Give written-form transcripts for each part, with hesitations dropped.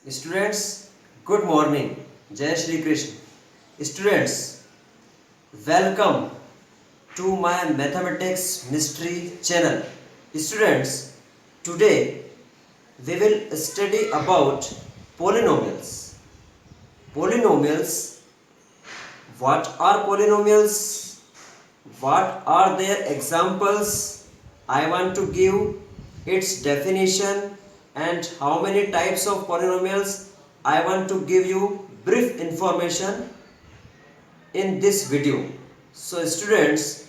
Students, good morning. Jai Shri Krishna. Students, welcome to my mathematics mystery channel. Students, today we will study about polynomials. Polynomials, what are polynomials? What are their examples? I want to give its definition and how many types of polynomials. I want to give you brief information in this video. So students,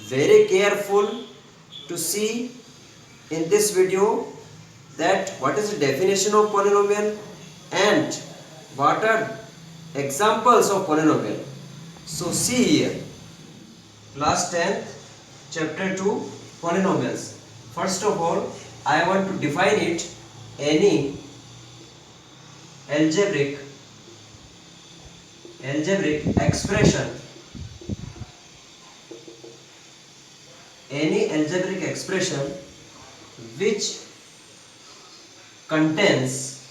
very careful to see in this video that what is the definition of polynomial and what are examples of polynomial. So see here, class 10th, chapter 2, polynomials. First of all, I want to define it. Any algebraic expression, which contains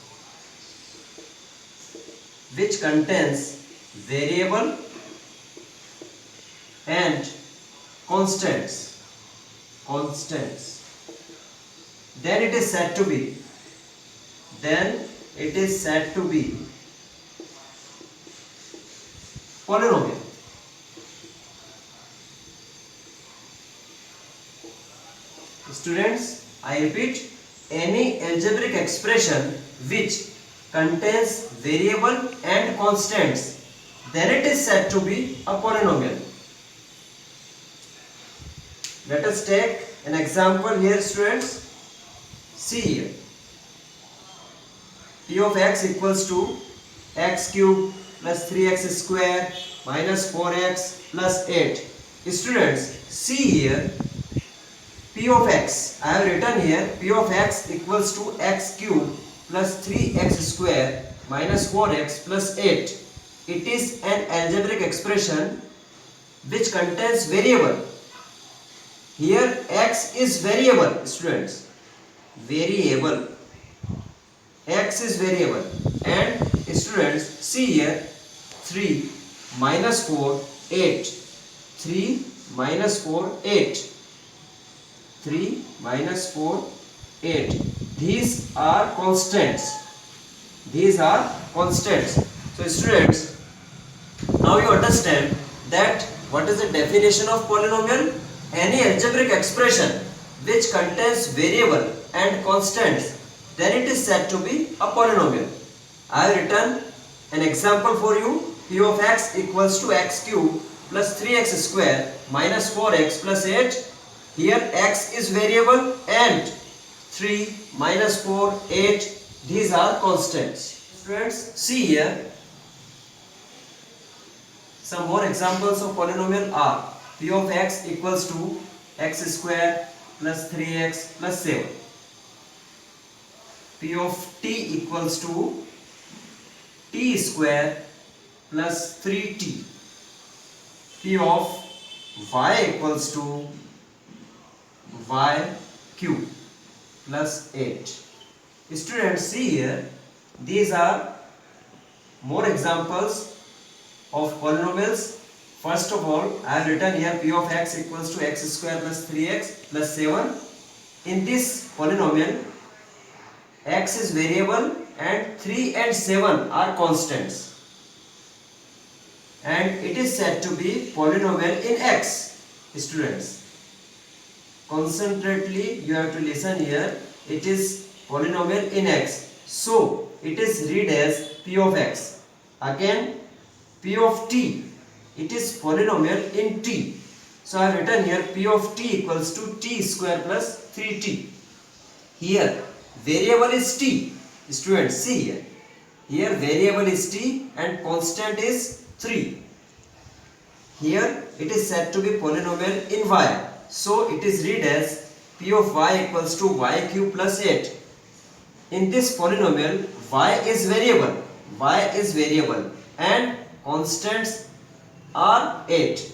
variable and constants, then it is said to be polynomial. Students, I repeat, any algebraic expression which contains variable and constants, then it is said to be a polynomial. Let us take an example here, students. See here, p of x equals to x cube plus 3x square minus 4x plus 8. Students, see here, p of x, I have written here p of x equals to x cube plus 3x square minus 4x plus 8. It is an algebraic expression which contains variable. Here x is variable, students, x is variable, and students, see here, 3 minus 4 8, 3 minus 4 8, 3 minus 4 8. These are constants. So students, now you understand that what is the definition of polynomial? Any algebraic expression which contains variable and constants, then it is said to be a polynomial. I have written an example for you. P of x equals to x cube plus 3x square minus 4x plus 8. Here x is variable and 3 minus 4 8, these are constants. Friends, see here, some more examples of polynomial are p of x equals to x square plus 3x plus 7. P of t equals to t square plus 3t. P of y equals to y cube plus 8. Students, see here, these are more examples of polynomials. First of all, I have written here p of x equals to x square plus 3x plus 7. In this polynomial, x is variable and 3 and 7 are constants, and it is said to be polynomial in x. Students, concentrately you have to listen here. It is polynomial in x, so it is read as p of x. Again, p of t, it is polynomial in t, so I have written here p of t equals to t square plus 3t. Here variable is t. Students, see here variable is t and constant is 3. Here it is said to be polynomial in y, so it is read as p of y equals to y cube plus 8. In this polynomial, y is variable and constants are 8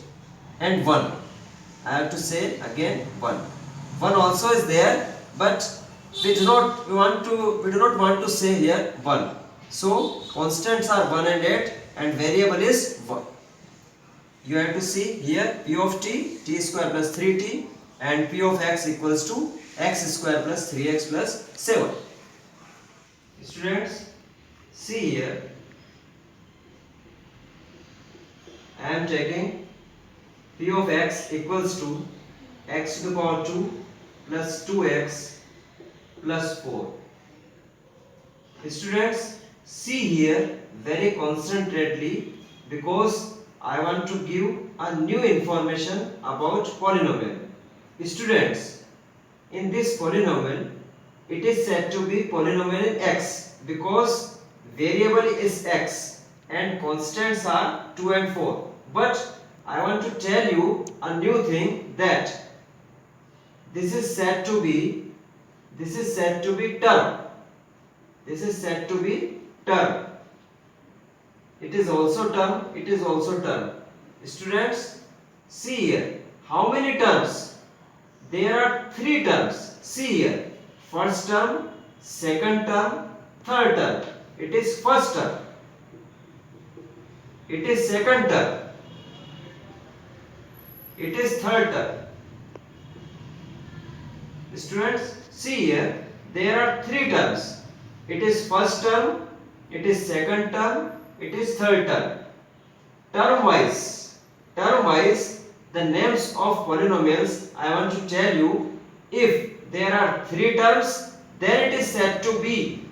and 1. I have to say again 1. 1 also is there, but we do not want to say here 1. So constants are 1 and 8 and variable is 1. You have to see here p of t square plus 3t, and p of x equals to x square plus 3x plus 7. Students, see here, I am taking p of x equals to x to the power 2 plus 2x plus 4. Students, see here very concentrately, because I want to give a new information about polynomial. Students, in this polynomial, it is said to be polynomial in x because variable is x and constants are 2 and 4. But I want to tell you a new thing, that this is said to be term. This is said to be term. It is also term. It is also term. Students, see here. How many terms? There are 3 terms. See here. First term, second term, third term. It is first term. It is second term. It is third term. Students, see here. There are 3 terms. It is first term, it is second term, it is third term. Term wise, the names of polynomials I want to tell you. If there are 3 terms, then it is said to be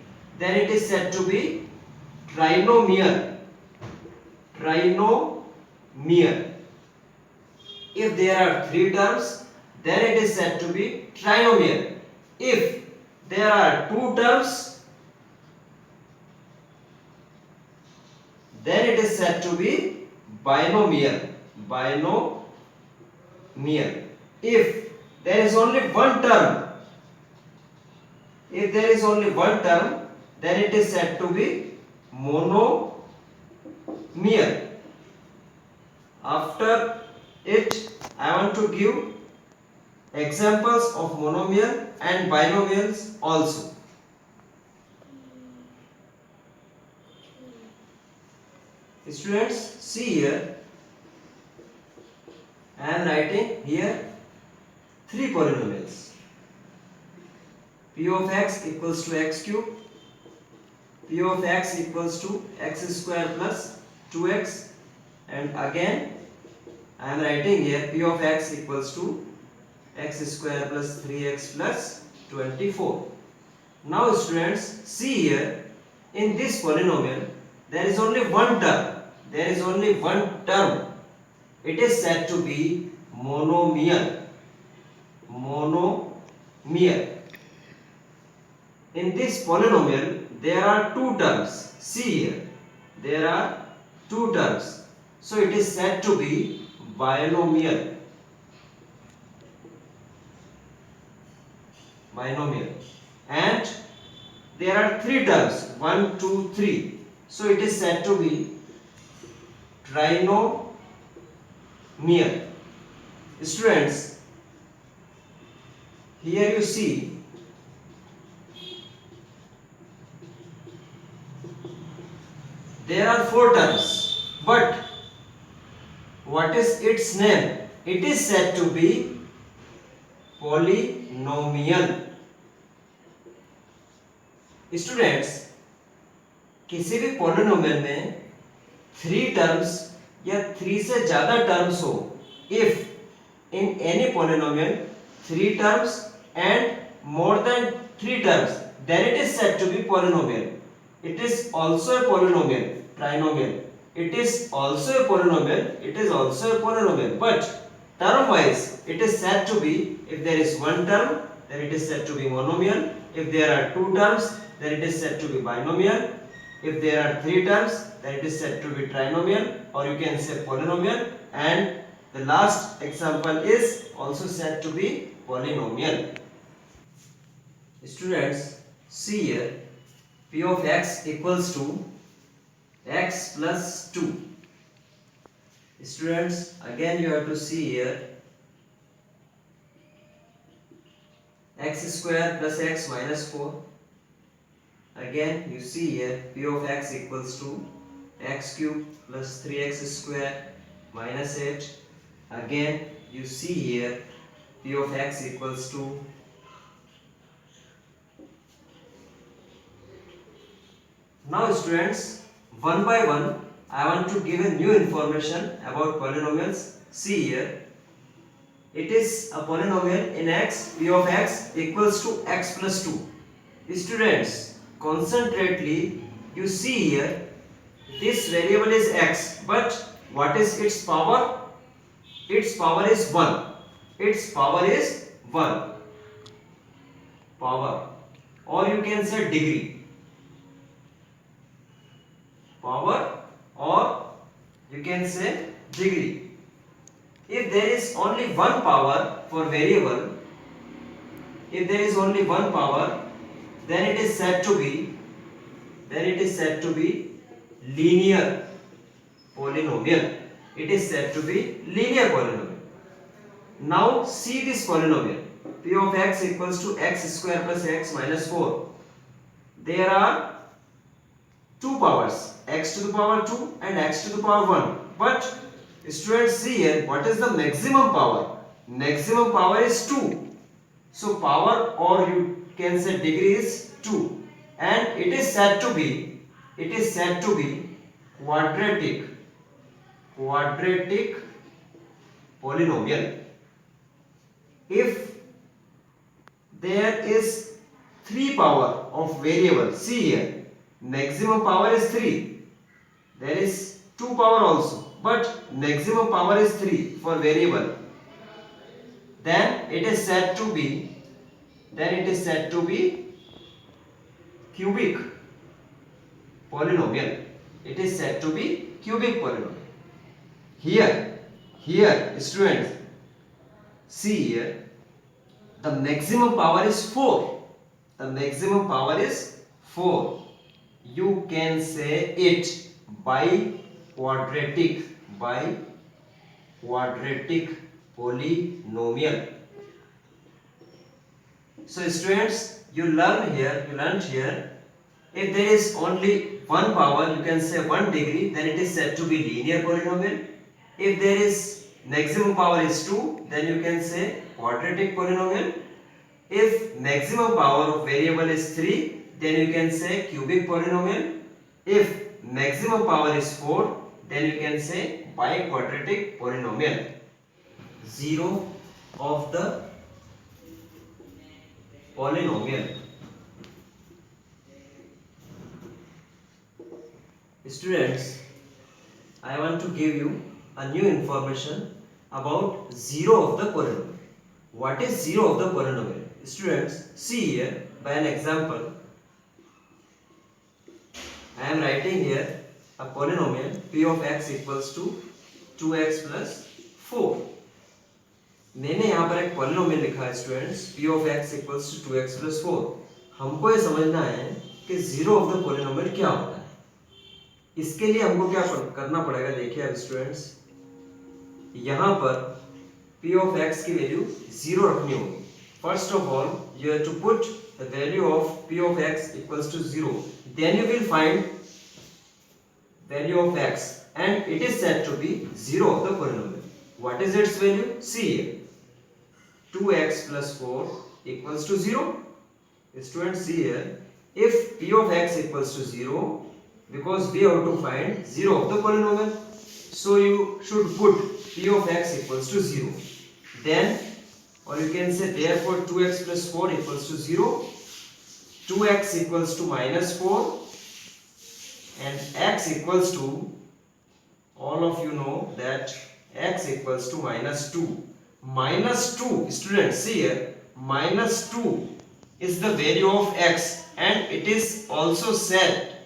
trinomial. If there are 3 terms, then it is said to be trinomial. If there are 2 terms, then it is said to be binomial. If there is only one term, then it is said to be monomial. After it, I want to give examples of monomial and binomials also. Students, see here, I am writing here 3 polynomials. P of x equals to x cube, P of x equals to x square plus 2x, and again I am writing here P of x equals to x square plus 3x plus 24. Now students, see here, in this polynomial there is only one term. It is said to be monomial. In this polynomial there are 2 terms. See here, there are 2 terms. So it is said to be binomial. And there are 3 terms, 1, 2, 3. So it is said to be trinomial. Students, here you see there are 4 terms, but what is its name? It is said to be polynomial. Students, किसी भी polynomial में 3 terms या 3 से ज्यादा terms हो, if in any polynomial 3 terms and more than 3 terms, then it is said to be polynomial. It is also a polynomial, trinomial. It is also a polynomial, but term wise it is said to be, if there is one term then it is said to be monomial, if there are 2 terms then it is said to be binomial, if there are 3 terms then it is said to be trinomial, or you can say polynomial, and the last example is also said to be polynomial. Students, see here, p of x equals to x plus 2. Students, again you have to see here x square plus x minus 4. Again you see here p of x equals to x cube plus 3x square minus 8. Again you see here p of x equals to now students one by one I want to give a new information about polynomials. See here it is a polynomial in x p of x equals to x plus 2. Students concentrately you see here this variable is x, but what is its power? Its power is 1. Its power is 1. Power, or you can say degree. Power, or you can say degree. If there is only one power for variable, if there is only one power, then it is said to be linear polynomial. It is said to be linear polynomial. Now see this polynomial p of x equals to x square plus x minus 4. There are two powers, x to the power 2 and x to the power 1. But students see here what is the maximum power? Maximum power is 2. So power, or you can say degree, is 2, and it is said to be quadratic polynomial. If there is 3 power of variable, see here maximum power is 3, there is 2 power also, but maximum power is 3 for variable, then it is said to be cubic polynomial. It is said to be cubic polynomial. Here students see here the maximum power is 4. The maximum power is 4. You can say it by quadratic polynomial. So students, you learned here if there is only one power, you can say 1 degree, then it is said to be linear polynomial. If there is maximum power is 2, then you can say quadratic polynomial. If maximum power of variable is 3, then you can say cubic polynomial. If maximum power is 4, then you can say biquadratic polynomial. Zero of the polynomial. Students, I want to give you a new information about zero of the polynomial. What is zero of the polynomial? Students, see here by an example. I am writing here a polynomial p of x equals to 2x plus 4. मैंने यहाँ पर एक polynomial लिखा है students p of x equals to 2x plus 4. हमको ये समझना है कि जीरो ऑफ द पॉलिनोमियल क्या होता है. इसके लिए हमको क्या करना पड़ेगा, देखिए अब स्टूडेंट्स यहाँ पर p of x की वैल्यू 0 रखनी होगी. First of all you have to put the value of p of x equals to 0. Then you will find value of x and it is said to be 0 of the polynomial. What is its value? See here 2x plus 4 equals to 0. Students, see here if p of x equals to 0, because we have to find 0 of the polynomial, so you should put p of x equals to 0. Then, or you can say therefore 2x plus 4 equals to 0. 2x equals to minus 4 and x equals to, all of you know that x equals to minus 2. Minus 2, students, see here minus 2 is the value of x and it is also set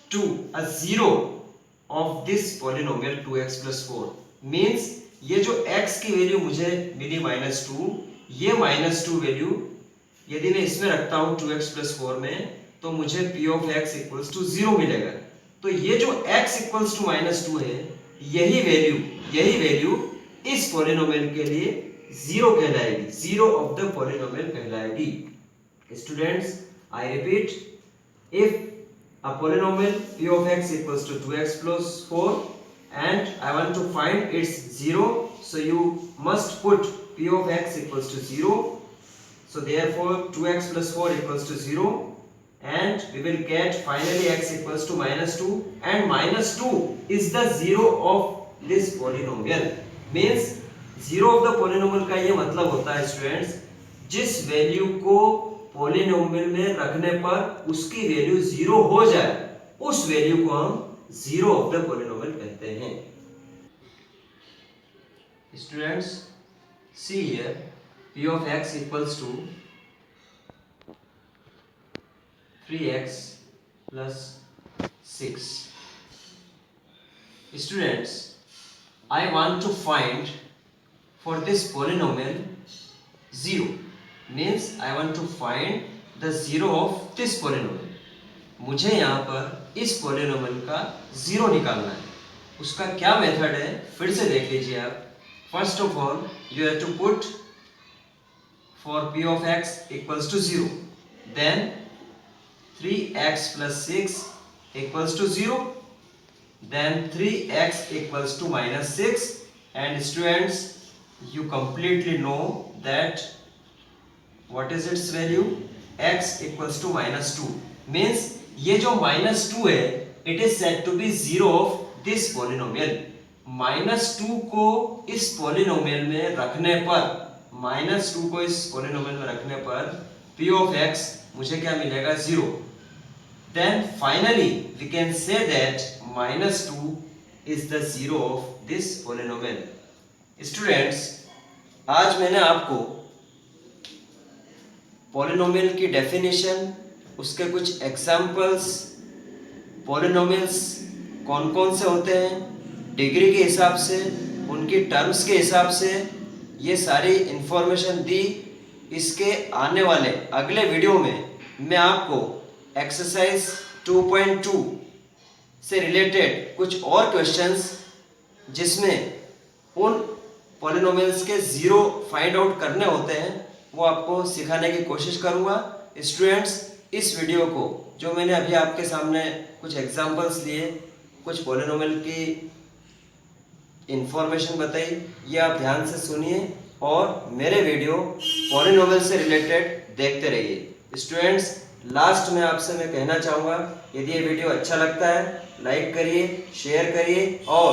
to a 0 of this polynomial 2x plus 4. Means ये जो x की value मुझे मिली -2, ये -2 value यदि मैं इसमें रखता हूँ 2x plus 4 में, तो मुझे p of x equals to 0 मिलेगा. तो ये जो x equals to -2 है, यही वैल्यू इस पॉलिनोमियल के लिए 0 कहलाएगी, 0 ऑफ द पॉलिनोमियल कहलाएगी. Students, I repeat, if a polynomial p of x equals to 2x plus 4 and I want to find its 0, so you must put p of x equals to 0. So therefore 2x plus 4 equals to 0 and we will get finally x equals to -2 and -2 is the 0 of this polynomial. Means 0 of the polynomial का ये मतलब होता है students, जिस value को polynomial में रखने पर उसकी वैल्यू 0 हो जाए उस वैल्यू को हम 0 ऑफ द पॉलिनोमियल कहते हैं. Students see here p of x equals to 3x plus 6. Students, I want to find for this polynomial 0. Means I want to find the 0 of this polynomial. मुझे यहाँ पर इस polynomial का 0 निकालना है. उसका क्या मेथड है फिर से देख लीजिए आप. First of all, you have to put for p of x equals to 0. Then 3x plus 6 equals to 0. Then 3x equals to -6. And students, you completely know that what is its value? X equals to -2. Means ये जो -2 है it is said to be 0 of this polynomial. -2 को इस polynomial में रखने पर, -2 को इस polynomial में रखने पर p of x मुझे क्या मिलेगा? 0. Then finally we can say that -2 is the 0 of this polynomial. Students, आज मैंने आपको पॉलिनोमियल की डेफिनेशन, उसके कुछ एग्जाम्पल्स, पॉलिनोमियल्स कौन कौन से होते हैं, डिग्री के हिसाब से, उनकी टर्म्स के हिसाब से, ये सारी इंफॉर्मेशन दी. इसके आने वाले अगले वीडियो में मैं आपको एक्सरसाइज 2.2 से रिलेटेड कुछ और क्वेश्चंस जिसमें उन पॉलिनोमियल्स के 0 फाइंड आउट करने होते हैं वो आपको सिखाने की कोशिश करूँगा. स्टूडेंट्स, इस वीडियो को जो मैंने अभी आपके सामने कुछ एग्जांपल्स लिए, कुछ पॉलिनोमियल की इंफॉर्मेशन बताई, ये आप ध्यान से सुनिए और मेरे वीडियो पॉलिनोमियल से रिलेटेड देखते रहिए. स्टूडेंट्स, लास्ट में आपसे मैं कहना चाहूँगा, यदि ये वीडियो अच्छा लगता है लाइक करिए, शेयर करिए और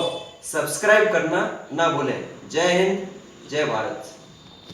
सब्सक्राइब करना ना भूलें. जय हिंद, जय भारत.